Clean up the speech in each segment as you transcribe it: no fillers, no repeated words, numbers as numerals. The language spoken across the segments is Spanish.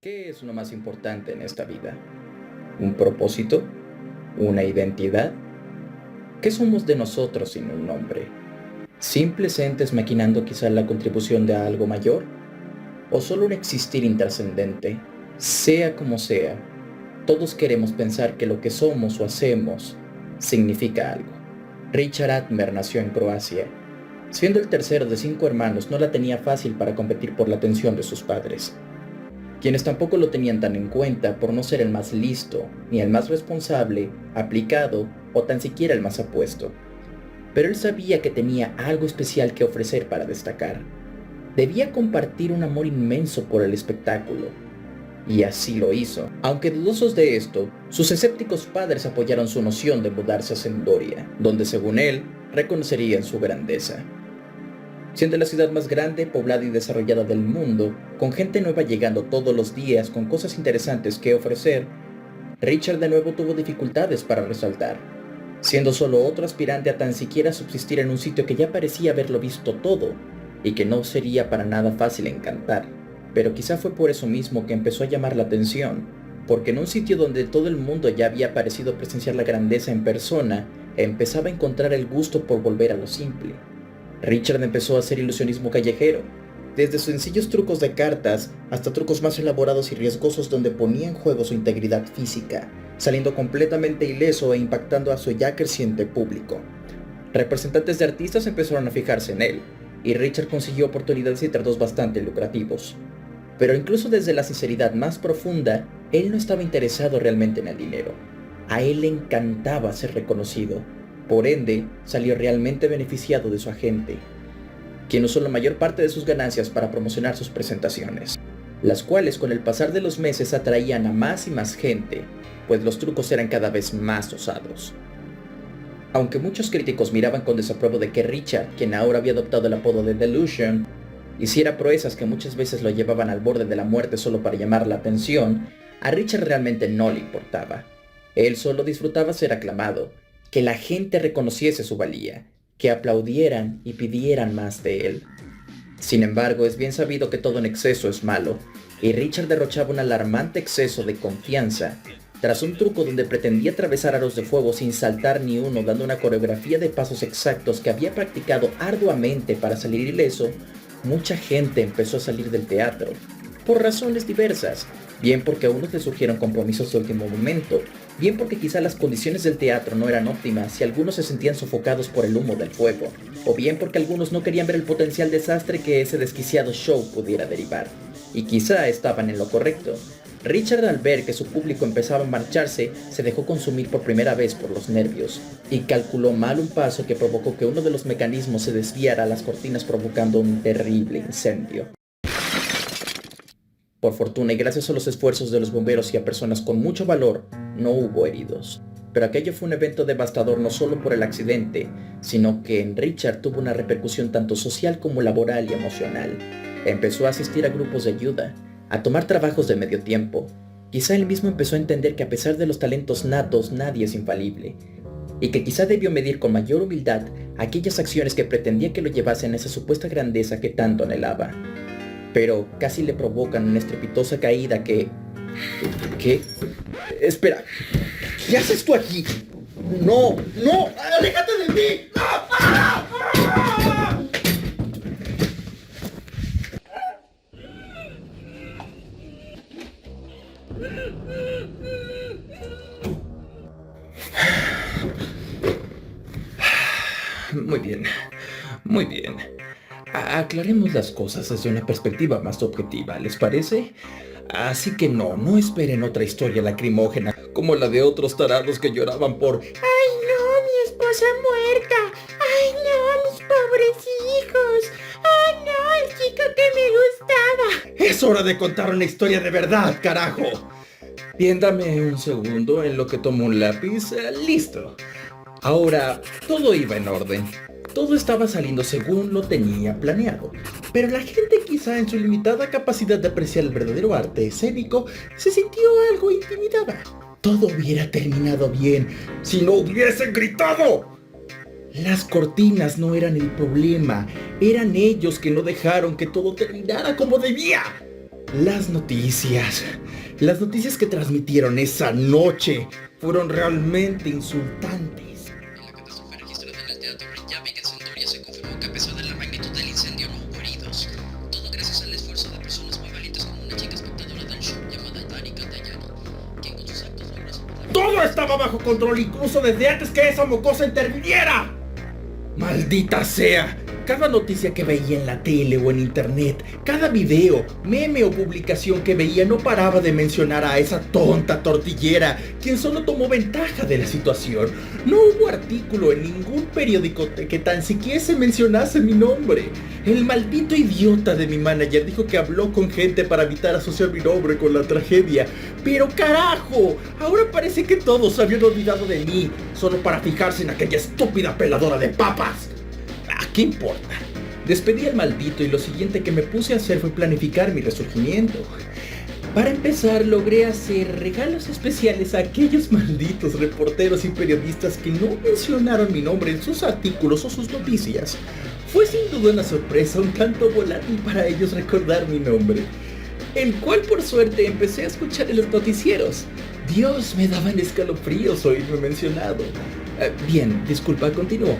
¿Qué es lo más importante en esta vida? ¿Un propósito? ¿Una identidad? ¿Qué somos de nosotros sin un nombre? ¿Simples entes maquinando quizá la contribución de algo mayor? ¿O solo un existir intrascendente? Sea como sea, todos queremos pensar que lo que somos o hacemos significa algo. Richard Atmer nació en Croacia. Siendo el tercero de 5 hermanos, no la tenía fácil para competir por la atención de sus padres, quienes tampoco lo tenían tan en cuenta por no ser el más listo, ni el más responsable, aplicado o tan siquiera el más apuesto. Pero él sabía que tenía algo especial que ofrecer para destacar. Debía compartir un amor inmenso por el espectáculo. Y así lo hizo. Aunque dudosos de esto, sus escépticos padres apoyaron su noción de mudarse a Sendoria, donde según él, reconocerían su grandeza. Siendo la ciudad más grande, poblada y desarrollada del mundo, con gente nueva llegando todos los días con cosas interesantes que ofrecer, Richard de nuevo tuvo dificultades para resaltar, siendo solo otro aspirante a tan siquiera subsistir en un sitio que ya parecía haberlo visto todo, y que no sería para nada fácil encantar. Pero quizá fue por eso mismo que empezó a llamar la atención, porque en un sitio donde todo el mundo ya había parecido presenciar la grandeza en persona, empezaba a encontrar el gusto por volver a lo simple. Richard empezó a hacer ilusionismo callejero, desde sencillos trucos de cartas hasta trucos más elaborados y riesgosos donde ponía en juego su integridad física, saliendo completamente ileso e impactando a su ya creciente público. Representantes de artistas empezaron a fijarse en él, y Richard consiguió oportunidades y tratos bastante lucrativos. Pero incluso desde la sinceridad más profunda, él no estaba interesado realmente en el dinero. A él le encantaba ser reconocido. Por ende, salió realmente beneficiado de su agente, quien usó la mayor parte de sus ganancias para promocionar sus presentaciones, las cuales con el pasar de los meses atraían a más y más gente, pues los trucos eran cada vez más osados. Aunque muchos críticos miraban con desapruebo de que Richard, quien ahora había adoptado el apodo de Delusion, hiciera proezas que muchas veces lo llevaban al borde de la muerte solo para llamar la atención, a Richard realmente no le importaba. Él solo disfrutaba ser aclamado, que la gente reconociese su valía, que aplaudieran y pidieran más de él. Sin embargo, es bien sabido que todo en exceso es malo, y Richard derrochaba un alarmante exceso de confianza. Tras un truco donde pretendía atravesar aros de fuego sin saltar ni uno, dando una coreografía de pasos exactos que había practicado arduamente para salir ileso, mucha gente empezó a salir del teatro, por razones diversas, bien porque a unos les surgieron compromisos de último momento, bien porque quizá las condiciones del teatro no eran óptimas y algunos se sentían sofocados por el humo del fuego, o bien porque algunos no querían ver el potencial desastre que ese desquiciado show pudiera derivar, y quizá estaban en lo correcto. Richard, al ver que su público empezaba a marcharse, se dejó consumir por primera vez por los nervios, y calculó mal un paso que provocó que uno de los mecanismos se desviara a las cortinas, provocando un terrible incendio. Por fortuna y gracias a los esfuerzos de los bomberos y a personas con mucho valor, no hubo heridos. Pero aquello fue un evento devastador no solo por el accidente, sino que en Richard tuvo una repercusión tanto social como laboral y emocional. Empezó a asistir a grupos de ayuda, a tomar trabajos de medio tiempo. Quizá él mismo empezó a entender que a pesar de los talentos natos nadie es infalible, y que quizá debió medir con mayor humildad aquellas acciones que pretendía que lo llevasen a esa supuesta grandeza que tanto anhelaba. Pero casi le provocan una estrepitosa caída que... ¿Qué? Espera, ¿qué haces tú aquí? ¡No! ¡No! ¡Aléjate de mí! ¡No! ¡Ah! ¡Ah! Muy bien, muy bien. Aclaremos las cosas desde una perspectiva más objetiva, ¿les parece? Así que no esperen otra historia lacrimógena como la de otros tarados que lloraban por ¡Ay, no! Mi esposa muerta. ¡Ay, no! Mis pobres hijos. ¡Ay, no! El chico que me gustaba. ¡Es hora de contar una historia de verdad, carajo! Bien, dame un segundo en lo que tomo un lápiz. Listo. Ahora, todo iba en orden. Todo estaba saliendo según lo tenía planeado. Pero la gente, quizá en su limitada capacidad de apreciar el verdadero arte escénico, se sintió algo intimidada. Todo hubiera terminado bien si no hubiesen gritado. Las cortinas no eran el problema, eran ellos que no dejaron que todo terminara como debía. Las noticias. Las noticias que transmitieron esa noche fueron realmente insultantes. En la catástrofe registrada en el Teatro Reykjavik en Centuria se confirmó que a pesar de la magnitud del incendio no hubo heridos. Todo gracias al esfuerzo de personas muy valientes como una chica espectadora del show llamada Danica Dayani, quien con sus actos logró soportar... Todo estaba bajo control, incluso desde antes que esa mocosa interviniera. ¡Maldita sea! Cada noticia que veía en la tele o en internet, cada video, meme o publicación que veía no paraba de mencionar a esa tonta tortillera, quien solo tomó ventaja de la situación. No hubo artículo en ningún periódico que tan siquiera se mencionase mi nombre. El maldito idiota de mi manager dijo que habló con gente para evitar asociar mi nombre con la tragedia. Pero carajo, ahora parece que todos habían olvidado de mí, solo para fijarse en aquella estúpida peladora de papas. ¿Qué importa? Despedí al maldito y lo siguiente que me puse a hacer fue planificar mi resurgimiento. Para empezar, logré hacer regalos especiales a aquellos malditos reporteros y periodistas que no mencionaron mi nombre en sus artículos o sus noticias. Fue sin duda una sorpresa un tanto volátil para ellos recordar mi nombre, el cual por suerte empecé a escuchar en los noticieros. Dios, me daban escalofríos oírme mencionado. Bien, disculpa, continúo.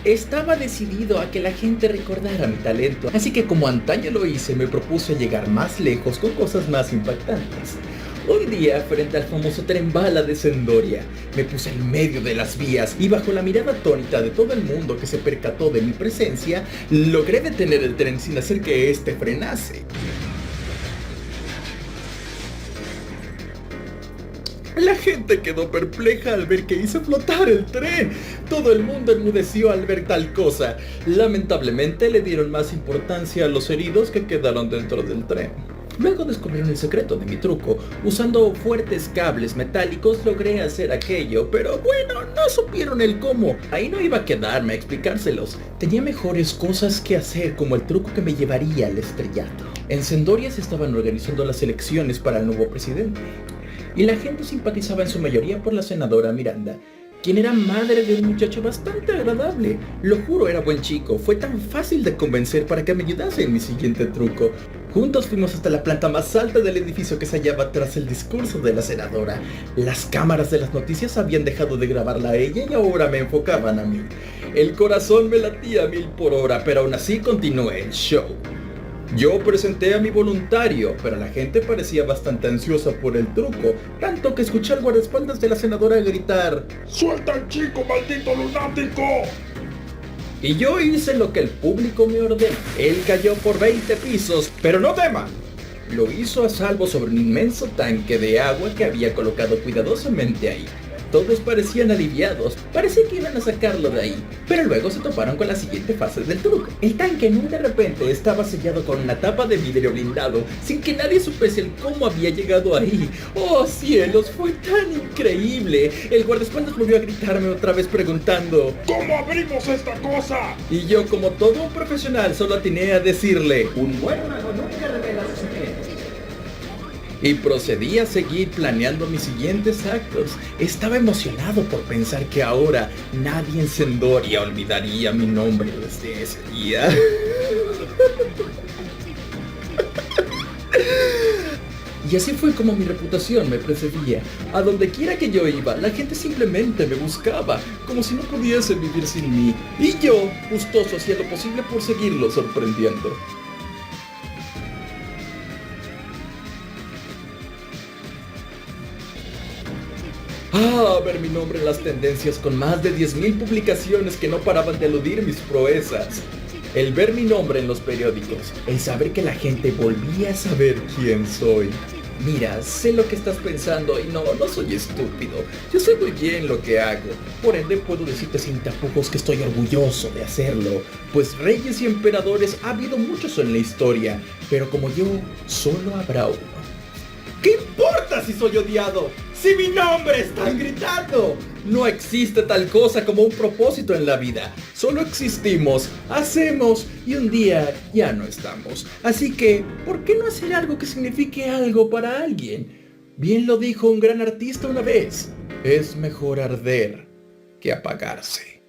Estaba decidido a que la gente recordara mi talento, así que como antaño lo hice, me propuse llegar más lejos con cosas más impactantes. Un día, frente al famoso tren bala de Sendoria, me puse en medio de las vías y bajo la mirada atónita de todo el mundo que se percató de mi presencia, logré detener el tren sin hacer que éste frenase. La gente quedó perpleja al ver que hice flotar el tren. Todo el mundo enmudeció al ver tal cosa. Lamentablemente le dieron más importancia a los heridos que quedaron dentro del tren. Luego descubrieron el secreto de mi truco. Usando fuertes cables metálicos logré hacer aquello, pero bueno, no supieron el cómo. Ahí no iba a quedarme a explicárselos. Tenía mejores cosas que hacer, como el truco que me llevaría al estrellato. En Sendoria se estaban organizando las elecciones para el nuevo presidente, y la gente simpatizaba en su mayoría por la senadora Miranda, quien era madre de un muchacho bastante agradable. Lo juro, era buen chico. Fue tan fácil de convencer para que me ayudase en mi siguiente truco. Juntos fuimos hasta la planta más alta del edificio que se hallaba tras el discurso de la senadora. Las cámaras de las noticias habían dejado de grabarla a ella y ahora me enfocaban a mí. El corazón me latía a 1000 por hora, pero aún así continué el show. Yo presenté a mi voluntario, pero la gente parecía bastante ansiosa por el truco, tanto que escuché al guardaespaldas de la senadora gritar: ¡Suelta al chico, maldito lunático! Y yo hice lo que el público me ordenó. Él cayó por 20 pisos, pero no teman. Lo hizo a salvo sobre un inmenso tanque de agua que había colocado cuidadosamente ahí. Todos parecían aliviados, parecía que iban a sacarlo de ahí, pero luego se toparon con la siguiente fase del truco. El tanque muy de repente estaba sellado con una tapa de vidrio blindado, sin que nadie supiese el cómo había llegado ahí. ¡Oh cielos! Fue tan increíble. El guardaespaldas volvió a gritarme otra vez preguntando: ¿cómo abrimos esta cosa? Y yo, como todo un profesional, solo atiné a decirle: un buen mago nunca revela sus secretos. Y procedí a seguir planeando mis siguientes actos. Estaba emocionado por pensar que ahora nadie en Sendoria olvidaría mi nombre desde ese día. Y así fue como mi reputación me precedía. A donde quiera que yo iba, la gente simplemente me buscaba, como si no pudiese vivir sin mí. Y yo, gustoso, hacía lo posible por seguirlo sorprendiendo. Ver mi nombre en las tendencias con más de 10.000 publicaciones que no paraban de aludir mis proezas. El ver mi nombre en los periódicos, el saber que la gente volvía a saber quién soy. Mira, sé lo que estás pensando y no soy estúpido. Yo sé muy bien lo que hago. Por ende puedo decirte sin tapujos que estoy orgulloso de hacerlo. Pues reyes y emperadores ha habido muchos en la historia, pero como yo, solo habrá uno. ¿Qué importa si soy odiado? ¡Si mi nombre están gritando! No existe tal cosa como un propósito en la vida. Solo existimos, hacemos y un día ya no estamos. Así que, ¿por qué no hacer algo que signifique algo para alguien? Bien lo dijo un gran artista una vez: es mejor arder que apagarse.